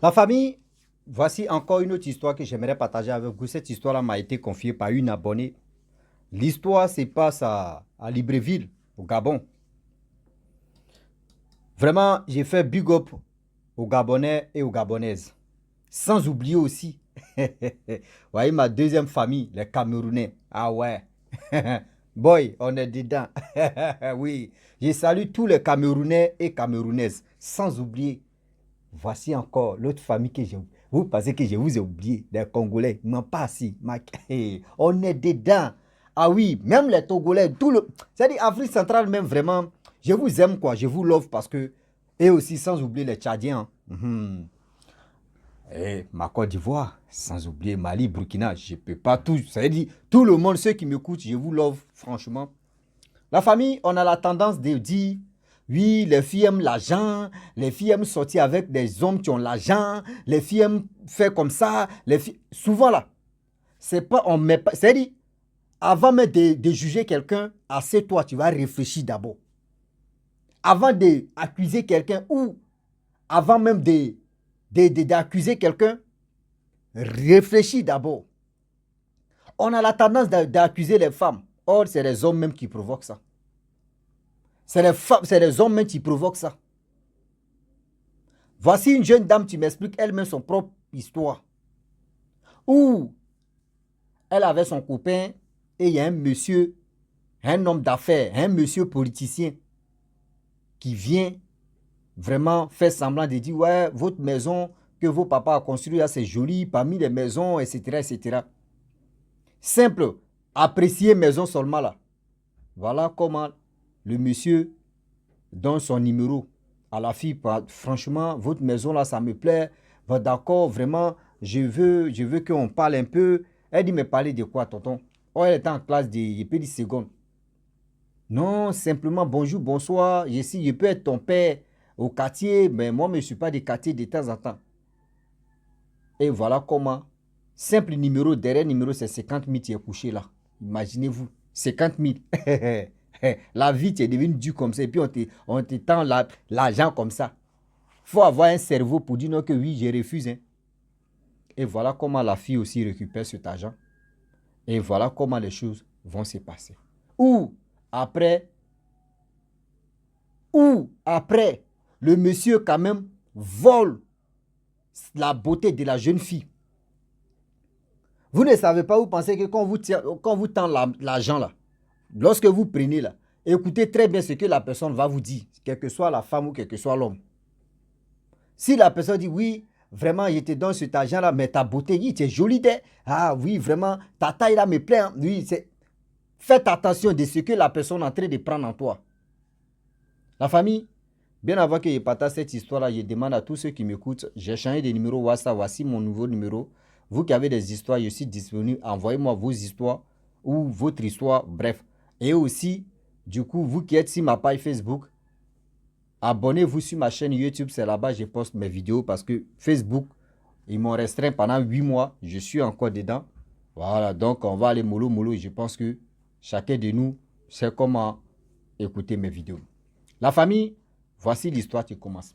La famille, voici encore une autre histoire que j'aimerais partager avec vous. Cette histoire-là m'a été confiée par une abonnée. L'histoire se passe à Libreville, au Gabon. Vraiment, j'ai fait big up aux Gabonais et aux Gabonaises. Sans oublier aussi, vous voyez ma deuxième famille, les Camerounais. Ah ouais, boy, on est dedans. Oui, je salue tous les Camerounais et Camerounaises. Sans oublier, voici encore l'autre famille que j'ai. Vous pensez que je vous ai oublié, les Congolais. Non, pas si. On est dedans. Ah oui, même les Togolais, tout le. C'est-à-dire, Afrique centrale, même vraiment, je vous aime quoi, je vous love parce que. Et aussi, sans oublier les Tchadiens. Et ma Côte d'Ivoire, sans oublier Mali, Burkina, je ne peux pas tout. C'est-à-dire, tout le monde, ceux qui m'écoutent, je vous love, franchement. La famille, on a la tendance de dire, oui, les filles aiment l'argent, les filles aiment sortir avec des hommes qui ont l'argent, les filles aiment faire comme ça, les filles... Souvent là, c'est pas, on met pas, c'est-à-dire, avant même de juger quelqu'un, assieds-toi, tu vas réfléchir d'abord. Avant d'accuser quelqu'un ou avant même d'accuser quelqu'un, réfléchis d'abord. On a la tendance d'accuser les femmes. Or, c'est les hommes même qui provoquent ça. C'est les hommes même qui provoquent ça. Voici une jeune dame qui m'explique elle-même son propre histoire. Où elle avait son copain et il y a un monsieur, un homme d'affaires, un monsieur politicien qui vient vraiment faire semblant de dire ouais, votre maison que vos papas ont construite, c'est joli, parmi les maisons, etc., etc. Simple, apprécier maison seulement là. Voilà comment le monsieur donne son numéro à la fille. Franchement, votre maison là, ça me plaît. D'accord, vraiment, je veux qu'on parle un peu. Elle dit, mais parler de quoi, tonton? Oh, elle était en classe de 10 secondes. Non, simplement, bonjour, bonsoir. Je peux être ton père au quartier, mais moi, je ne suis pas des quartiers de temps en temps. Et voilà comment. Simple numéro, derrière numéro, c'est 50 000 qui est couché là. Imaginez-vous, 50 000. La vie, tu es devenu dure comme ça. Et puis, on te tend l'argent comme ça. Il faut avoir un cerveau pour dire non que oui, je refuse. Hein. Et voilà comment la fille aussi récupère cet argent. Et voilà comment les choses vont se passer. Ou après, le monsieur quand même vole la beauté de la jeune fille. Vous ne savez pas, vous pensez que quand vous tend l'argent là, lorsque vous prenez là, écoutez très bien ce que la personne va vous dire, quelle que soit la femme ou quel que soit l'homme. Si la personne dit oui, vraiment, je te donne cet argent là, mais ta beauté, tu es jolie. Ah oui, vraiment, ta taille là me plaît. Hein. Oui, faites attention de ce que la personne est en train de prendre en toi. La famille, bien avant que je partage cette histoire-là, je demande à tous ceux qui m'écoutent, j'ai changé de numéro WhatsApp, voici mon nouveau numéro. Vous qui avez des histoires, je suis disponible, envoyez-moi vos histoires ou votre histoire, bref. Et aussi, du coup, vous qui êtes sur ma page Facebook, abonnez-vous sur ma chaîne YouTube, c'est là-bas que je poste mes vidéos parce que Facebook, ils m'ont restreint pendant 8 mois, je suis encore dedans. Voilà, donc on va aller mollo mollo et je pense que chacun de nous sait comment écouter mes vidéos. La famille, voici l'histoire qui commence.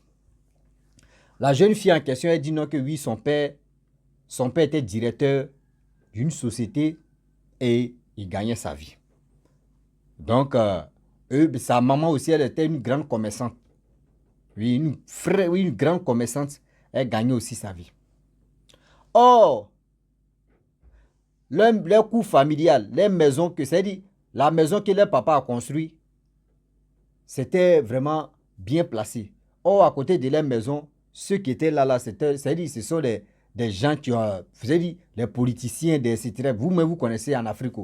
La jeune fille en question, elle dit non que oui, son père était directeur d'une société et il gagnait sa vie. Donc, sa maman aussi, elle était une grande commerçante. Oui, une grande commerçante, elle gagnait aussi sa vie. Or, leur coût familial, les maisons que c'est-à-dire la maison que leur papa a construite, c'était vraiment bien placé. Or, à côté de leur maison, ceux qui étaient là, c'est-à-dire ce sont des gens qui ont, c'est-à-dire les politiciens, etc. Vous-même, vous connaissez en Afrique.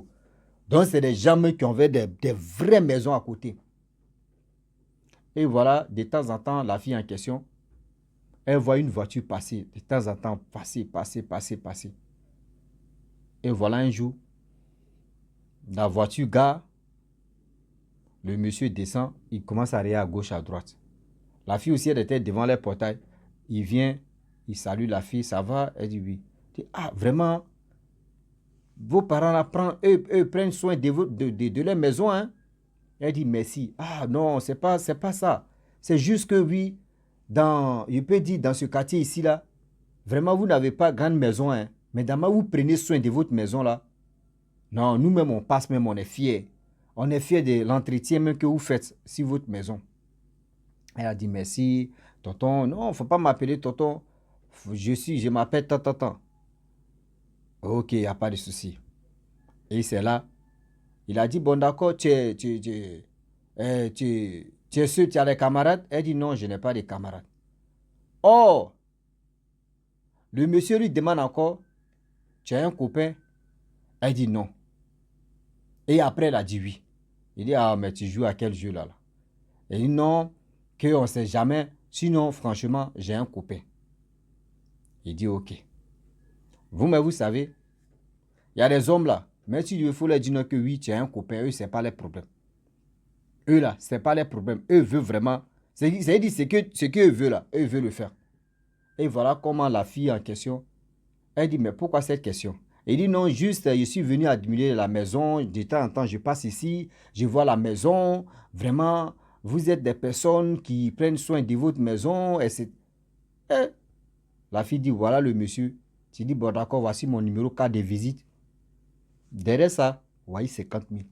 Donc, c'est des gens qui ont des vraies maisons à côté. Et voilà, de temps en temps, la fille en question, elle voit une voiture passer, de temps en temps, passer. Et voilà un jour, la voiture gare, le monsieur descend, il commence à aller à gauche, à droite. La fille aussi, elle était devant les portails. Il vient, il salue la fille, ça va? Elle dit oui. Il dit, ah, vraiment, vos parents là, eux prennent soin de leur maison, hein? Elle dit merci. Ah non, c'est pas ça. C'est juste que oui, je peux dire, dans ce quartier ici là, vraiment, vous n'avez pas grande maison, hein. Mais d'abord, vous prenez soin de votre maison là. Non, nous-mêmes, on passe même, on est fiers. On est fiers de l'entretien même que vous faites sur votre maison. Elle a dit merci, tonton. Non, il ne faut pas m'appeler tonton. Je m'appelle tonton. Ok, il n'y a pas de souci. Et c'est là, il a dit, bon d'accord, tu es sûr, tu as des camarades? Elle dit, non, je n'ai pas de camarades. Oh, le monsieur lui demande encore, tu as un copain? Elle dit non. Et après, elle a dit oui. Il dit, ah, mais tu joues à quel jeu là? Elle dit non, qu'on ne sait jamais. Sinon, franchement, j'ai un copain. Il dit, ok. Vous, mais vous savez, il y a des hommes là, mais si il faut leur dire que oui, tu as un copain, eux, ce n'est pas les problèmes. Eux là, ce n'est pas les problèmes. Eux veulent vraiment. C'est-à-dire, ce qu'eux veulent là, eux veulent le faire. Et voilà comment la fille en question, elle dit, mais pourquoi cette question? Il dit, non, juste, je suis venu admirer la maison. De temps en temps, je passe ici, je vois la maison. Vraiment, vous êtes des personnes qui prennent soin de votre maison. Et la fille dit, voilà le monsieur. Tu dis, bon, d'accord, voici mon numéro carte de visite. Derrière ça, voyez 50 000.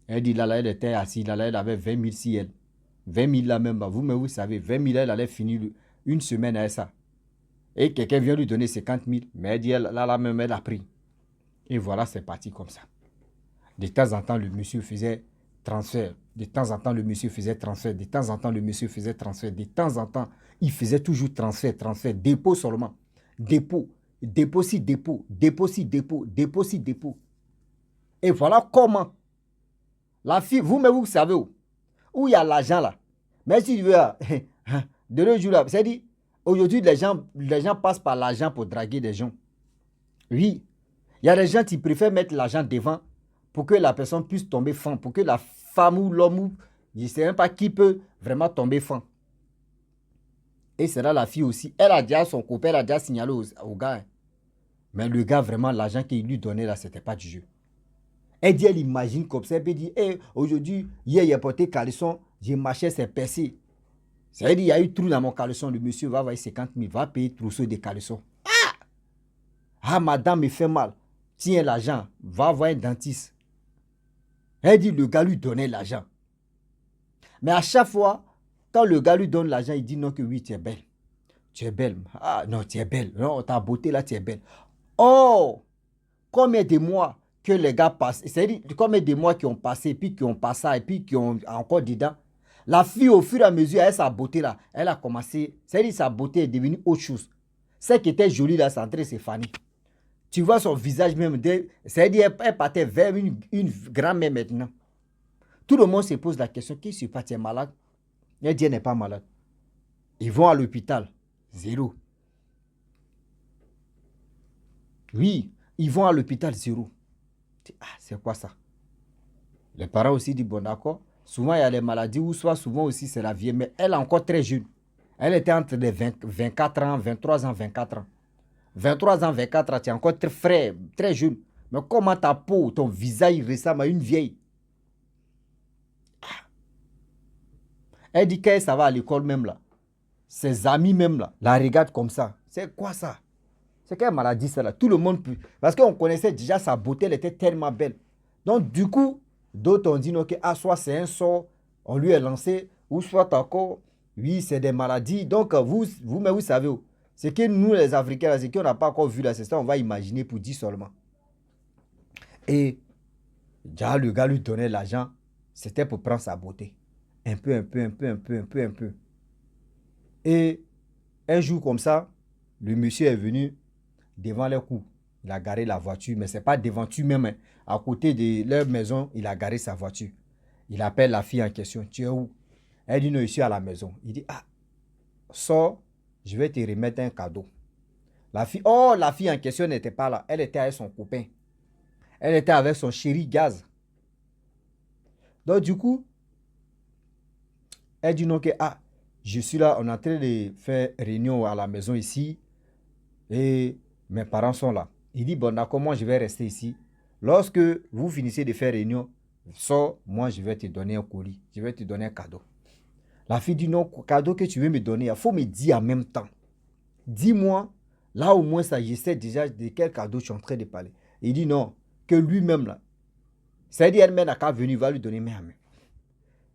Elle dit, là, elle était assise, là, elle avait 20 000 si elle. 20 000 là même, vous-même, vous savez, 20 000, elle allait finir une semaine avec ça. Et quelqu'un vient lui donner 50 000. Mais elle dit, là même, elle a pris. Et voilà, c'est parti comme ça. De temps en temps, le monsieur faisait transfert. De temps en temps, le monsieur faisait transfert. De temps en temps, le monsieur faisait transfert. De temps en temps, il faisait toujours transfert. Dépôt seulement. Dépôt. Dépôt si dépôt. Dépôt si dépôt. Dépôt si dépôt. Et voilà comment la fille, vous-même, vous savez où il y a l'argent là. Mais si tu veux, de nos jours là, c'est-à-dire, aujourd'hui, les gens passent par l'argent pour draguer des gens. Oui. Il y a des gens qui préfèrent mettre l'argent devant pour que la personne puisse tomber fan, pour que la femme ou l'homme, ou je ne sais même pas qui peut vraiment tomber fan. Et c'est là la fille aussi. Elle a déjà son copain, elle a déjà signalé au gars. Mais le gars, vraiment, l'argent qu'il lui donnait là, ce n'était pas du jeu. Elle dit, elle imagine comme ça, elle peut dire, hey, aujourd'hui, hier, il a porté caleçon, j'ai marché, c'est percé. Ça veut dire, il y a eu trou dans mon caleçon, le monsieur va avoir 50 000, va payer trousseau de caleçon. Ah, madame me fait mal. Tiens l'argent, va voir un dentiste. Elle dit, le gars lui donnait l'argent. Mais à chaque fois, quand le gars lui donne l'argent, il dit non que oui, tu es belle. Tu es belle. Ah non, tu es belle. Non, ta beauté là, tu es belle. Oh, combien de mois que les gars passent, c'est-à-dire combien de mois qui ont passé, puis qui ont passé, et puis qui ont encore dedans. La fille, au fur et à mesure, avec sa beauté là, elle a commencé, c'est-à-dire sa beauté est devenue autre chose. Celle qui était jolie là, c'est en train de se faner. Tu vois son visage même, c'est-à-dire elle partait vers une grand-mère maintenant. Tout le monde se pose la question, qui se passe, tu es malade? Elle dit, elle n'est pas malade. Ils vont à l'hôpital, zéro. Oui, ils vont à l'hôpital, zéro. Ah, c'est quoi ça? Les parents aussi disent, bon d'accord, souvent il y a les maladies, ou soit souvent aussi c'est la vieille, mais elle est encore très jeune. Elle était entre les 24 ans, 23 ans, 24 ans. 23 ans, 24 ans, tu es encore très frais, très jeune. Mais comment ta peau, ton visage ressemble à une vieille? Elle dit qu'elle, ça va à l'école même là. Ses amis même là, la regardent comme ça. C'est quoi ça? C'est quelle maladie ça là? Tout le monde peut. Parce qu'on connaissait déjà sa beauté, elle était tellement belle. Donc du coup, d'autres ont dit non, que ah, soit c'est un sort, on lui est lancé, ou soit encore, oui, c'est des maladies. Donc vous-même, vous savez, c'est que nous les Africains, c'est qu'on n'a pas encore vu là, c'est ça, on va imaginer pour dire seulement. Et déjà, le gars lui donnait l'argent, c'était pour prendre sa beauté. Un peu, un peu, un peu, un peu, un peu, un peu. Et un jour comme ça, le monsieur est venu devant leur cour. Il a garé la voiture, mais ce n'est pas devant lui-même. Hein. À côté de leur maison, il a garé sa voiture. Il appelle la fille en question. Tu es où? Elle dit non, je suis à la maison. Il dit, ah, sors, je vais te remettre un cadeau. La fille en question n'était pas là. Elle était avec son copain. Elle était avec son chéri Gaz. Donc du coup, elle dit non que, ah, je suis là, on est en train de faire réunion à la maison ici. Et mes parents sont là. Il dit, bon, d'accord, moi je vais rester ici. Lorsque vous finissez de faire réunion, sors, moi je vais te donner un colis. Je vais te donner un cadeau. La fille dit, non, cadeau que tu veux me donner, il faut me dire en même temps. Dis-moi Là, au moins, ça, je sais déjà de quel cadeau je suis en train de parler. Il dit non, que lui-même, là, c'est-à-dire elle-même n'a qu'à venir, va lui donner main à main.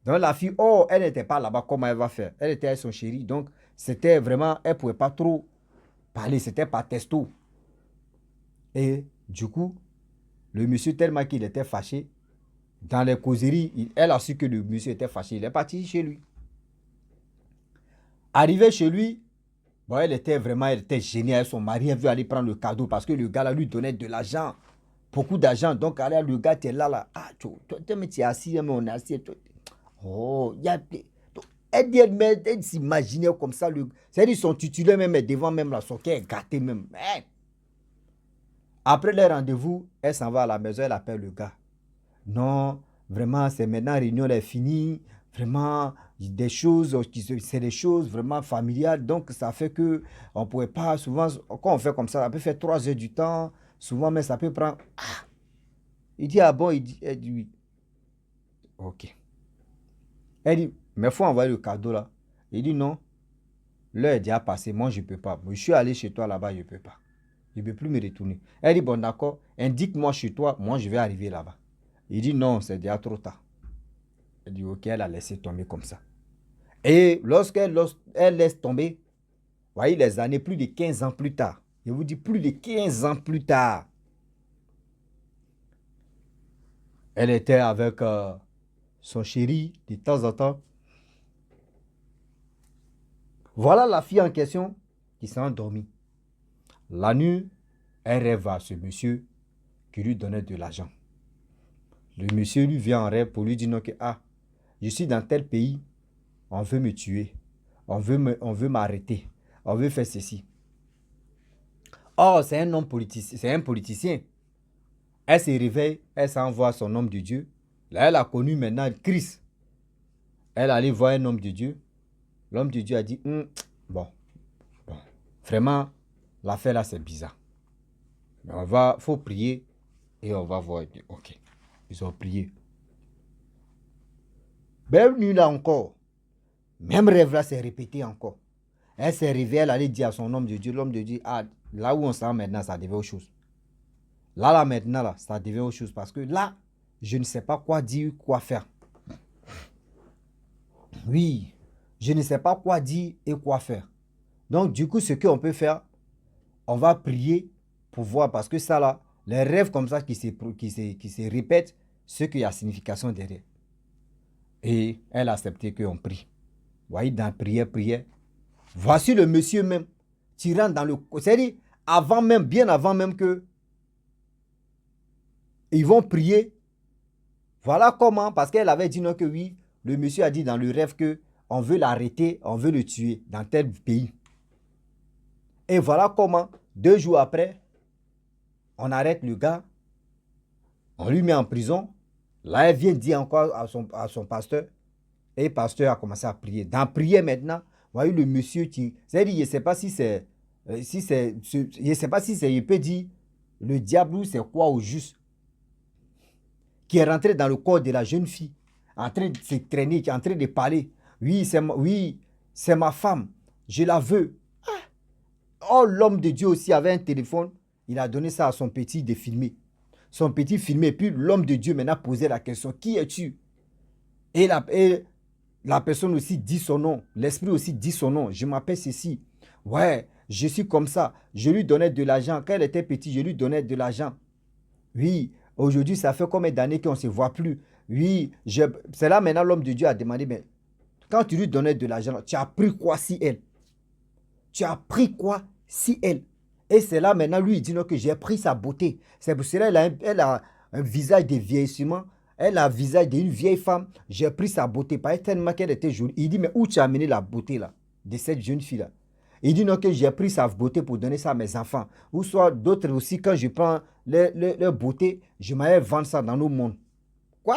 Donc la fille, oh, elle n'était pas là-bas, comment elle va faire? Elle était avec son chéri, donc c'était vraiment, elle ne pouvait pas trop parler, c'était pas testo. Et du coup, le monsieur, tellement qu'il était fâché, dans les causeries, elle a su que le monsieur était fâché, il est parti chez lui. Arrivé chez lui, bon, elle était gênée avec son mari, elle veut aller prendre le cadeau parce que le gars là lui donnait de l'argent, beaucoup d'argent. Donc, allez, le gars, tu es là, ah, tu es assis, mais on est assis. Oh, il y a... Elle dit, elle s'imaginait comme ça. C'est-à-dire, son titulaire même est devant même là, son cœur est gâté même. Après le rendez-vous, elle s'en va à la maison, elle appelle le gars. Non, vraiment, c'est maintenant, la réunion est finie. Vraiment, des choses, c'est des choses vraiment familiales. Donc, ça fait que on ne pouvait pas, souvent, quand on fait comme ça peut faire 3 heures du temps. Souvent, mais ça peut prendre... Ah. Il dit, ah bon, elle dit oui. Ok. Elle dit, mais il faut envoyer le cadeau là. Il dit non, l'heure est déjà passée, moi je ne peux pas. Je suis allé chez toi là-bas, je ne peux pas. Je ne peux plus me retourner. Elle dit, bon d'accord, indique-moi chez toi, moi je vais arriver là-bas. Il dit non, c'est déjà trop tard. Elle dit ok, elle a laissé tomber comme ça. Et elle laisse tomber, voyez les années, plus de 15 ans plus tard. Je vous dis plus de 15 ans plus tard. Elle était avec son chéri de temps en temps. Voilà la fille en question qui s'est endormie. La nuit, elle rêve à ce monsieur qui lui donnait de l'argent. Le monsieur lui vient en rêve pour lui dire non, que ah, je suis dans tel pays, on veut me tuer, on veut m'arrêter, on veut faire ceci. Oh, c'est un homme politicien, c'est un politicien. Elle se réveille, elle s'envoie son homme de Dieu. Là, elle a connu maintenant Christ. Elle allait voir un homme de Dieu. L'homme de Dieu a dit, bon, vraiment, l'affaire là, c'est bizarre. Mais faut prier et on va voir. Ok, ils ont prié. Même nuit là encore, même rêve là s'est répété encore. Elle s'est réveillée, elle allait dire à son homme de Dieu, l'homme de Dieu, ah, là où on s'en maintenant, ça devait autre chose. Là maintenant, là, ça devait autre chose parce que là, je ne sais pas quoi dire, quoi faire. Oui, je ne sais pas quoi dire et quoi faire. Donc, du coup, ce qu'on peut faire, on va prier pour voir parce que ça là, les rêves comme ça qui se répètent, c'est qu'il y a signification derrière. Et elle a accepté qu'on prie. Vous voyez, dans prière. Voici le monsieur même tirant dans le... C'est-à-dire, avant même, bien avant même que ils vont prier. Voilà comment, parce qu'elle avait dit non que oui, le monsieur a dit dans le rêve que on veut l'arrêter, on veut le tuer dans tel pays. Et voilà comment, 2 jours après, on arrête le gars, on lui met en prison. Là, elle vient dire encore à son pasteur, et le pasteur a commencé à prier. Dans la prière maintenant, vous voyez le monsieur qui... C'est-à-dire, je ne sais pas si c'est... je ne sais pas si c'est... Il peut dire le diable ou c'est quoi au juste. Qui est rentré dans le corps de la jeune fille. En train de se traîner, qui est en train de parler. Oui, c'est ma femme. Je la veux. Ah. Oh, l'homme de Dieu aussi avait un téléphone. Il a donné ça à son petit de filmer. Son petit filmé. Puis l'homme de Dieu maintenant posait la question. Qui es-tu? Et la personne aussi dit son nom. L'esprit aussi dit son nom. Je m'appelle ceci. Ouais, je suis comme ça. Je lui donnais de l'argent. Quand elle était petite, je lui donnais de l'argent. Oui, aujourd'hui, ça fait combien d'années qu'on ne se voit plus? Oui, c'est là maintenant l'homme de Dieu a demandé, mais quand tu lui donnais de l'argent, tu as pris quoi si elle? Tu as pris quoi si elle? Et c'est là maintenant, lui, il dit non, que j'ai pris sa beauté. C'est pour cela qu'elle a un visage de vieillissement. Elle a le visage d'une vieille femme. J'ai pris sa beauté. Pas tellement qu'elle était jolie. Il dit, mais où tu as amené la beauté là, de cette jeune fille-là? Il dit non, que j'ai pris sa beauté pour donner ça à mes enfants. Ou soit d'autres aussi, quand je prends leur beauté, je m'allais vendre ça dans nos mondes. Quoi?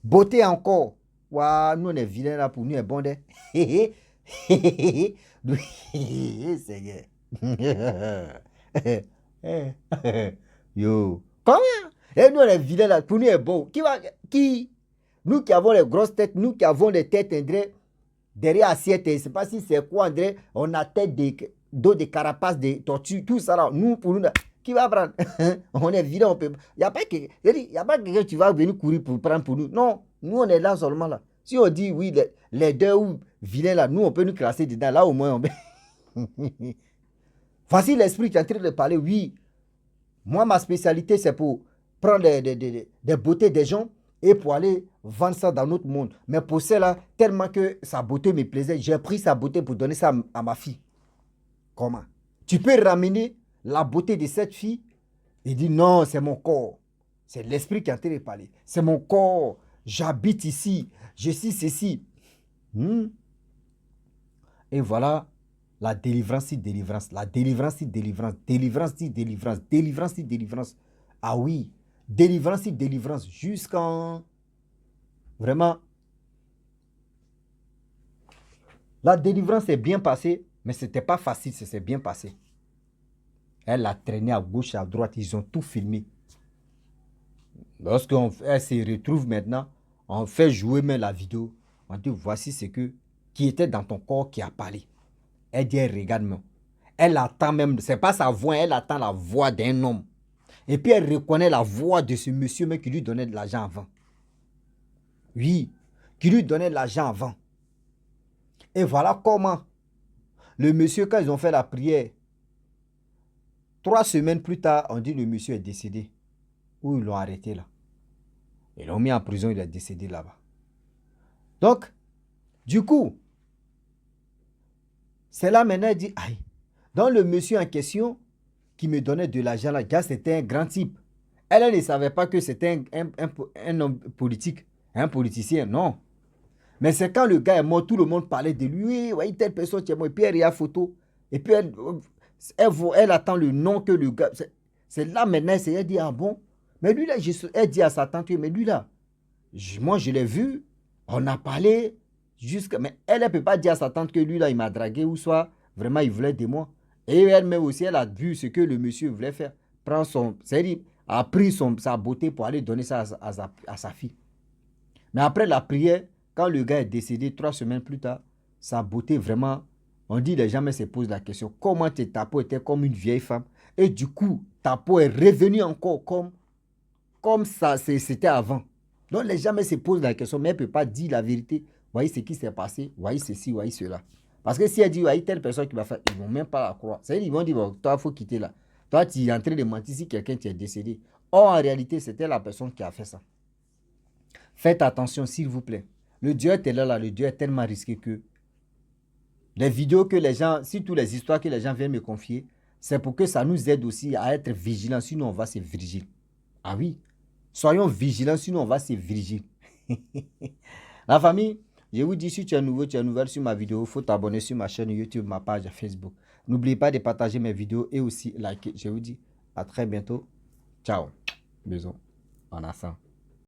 Beauté encore. Ouah, nous on est vilains là, pour nous, est bon. Seigneur. Yo. Comment? Et nous on est vilains là, pour nous, est bon. Qui? Nous qui avons les grosses têtes, nous qui avons les têtes, André, derrière assiette, je ne sais pas si c'est quoi, André, on a tête de... dos de carapace, de tortue, tout ça là, nous, pour nous, là, qui va prendre? On est vilain, on peut. Il n'y a pas quelqu'un qui va venir courir pour prendre pour nous. Non, nous, on est là seulement là. Si on dit oui, les deux ou vilains là, nous, on peut nous classer dedans. Là, au moins, on. Voici l'esprit qui est en train de parler. Oui, moi, ma spécialité, c'est pour prendre des beautés des gens et pour aller vendre ça dans notre monde. Mais pour cela, tellement que sa beauté me plaisait, j'ai pris sa beauté pour donner ça à ma fille. Comment? Tu peux ramener la beauté de cette fille et dire non, c'est mon corps. C'est l'esprit qui est en train de parler. C'est mon corps. J'habite ici. Je suis ceci. Et voilà la délivrance, délivrance. La délivrance, délivrance. Délivrance, délivrance. Délivrance, délivrance. Ah oui. Délivrance, délivrance. Jusqu'en... Vraiment. La délivrance est bien passée, mais ce n'était pas facile, c'est bien passé. Elle a traîné à gauche, à droite, ils ont tout filmé. Lorsqu'elle se retrouve maintenant, on fait jouer même la vidéo. On dit, voici ce qui était dans ton corps qui a parlé. Elle dit, regarde-moi. Elle attend même, c'est pas sa voix, elle attend la voix d'un homme. Et puis elle reconnaît la voix de ce monsieur même qui lui donnait de l'argent avant. Oui, qui lui donnait de l'argent avant. Et voilà comment le monsieur, quand ils ont fait la prière, 3 semaines plus tard, on dit le monsieur est décédé. Ou ils l'ont arrêté là. Ils l'ont mis en prison, il est décédé là-bas. Donc, du coup, c'est là maintenant, il dit, aïe. Donc le monsieur en question, qui me donnait de l'argent là, c'était un grand type. Elle ne savait pas que c'était un homme politique, un politicien, non. Mais c'est quand le gars est mort, tout le monde parlait de lui. Oui, telle personne qui est mort. Et puis elle regarde photo. Et puis elle attend le nom que le gars... C'est là maintenant, elle dit, ah bon. Mais lui là, elle dit à sa tante, mais lui là, moi je l'ai vu, on a parlé, mais elle ne peut pas dire à sa tante que lui là, il m'a dragué ou soit vraiment il voulait de moi. Et elle-même aussi, elle a vu ce que le monsieur voulait faire. C'est-à-dire, a pris sa beauté pour aller donner ça à sa fille. Mais après la prière, quand le gars est décédé 3 semaines plus tard, sa beauté vraiment, on dit les gens se posent la question, comment ta peau était comme une vieille femme et du coup, ta peau est revenue encore comme ça c'était avant. Donc les gens se posent la question, mais elle ne peut pas dire la vérité. Voyez ce qui s'est passé, voyez ceci, voyez cela. Parce que si elle dit, voyez telle personne qui va faire, ils ne vont même pas la croire. C'est-à-dire, ils vont dire, bon, toi, il faut quitter là. Toi, tu es en train de mentir si quelqu'un est décédé. Or, en réalité, c'était la personne qui a fait ça. Faites attention, s'il vous plaît. Le Dieu est là, le Dieu est tellement risqué que les vidéos que les gens, surtout les histoires que les gens viennent me confier, c'est pour que ça nous aide aussi à être vigilants, sinon on va se virgile. Ah oui, soyons vigilants, sinon on va se virgile. La famille, je vous dis, si tu es nouveau, tu es nouvelle sur ma vidéo, il faut t'abonner sur ma chaîne YouTube, ma page Facebook. N'oubliez pas de partager mes vidéos et aussi liker. Je vous dis à très bientôt. Ciao. Bisous. En assant.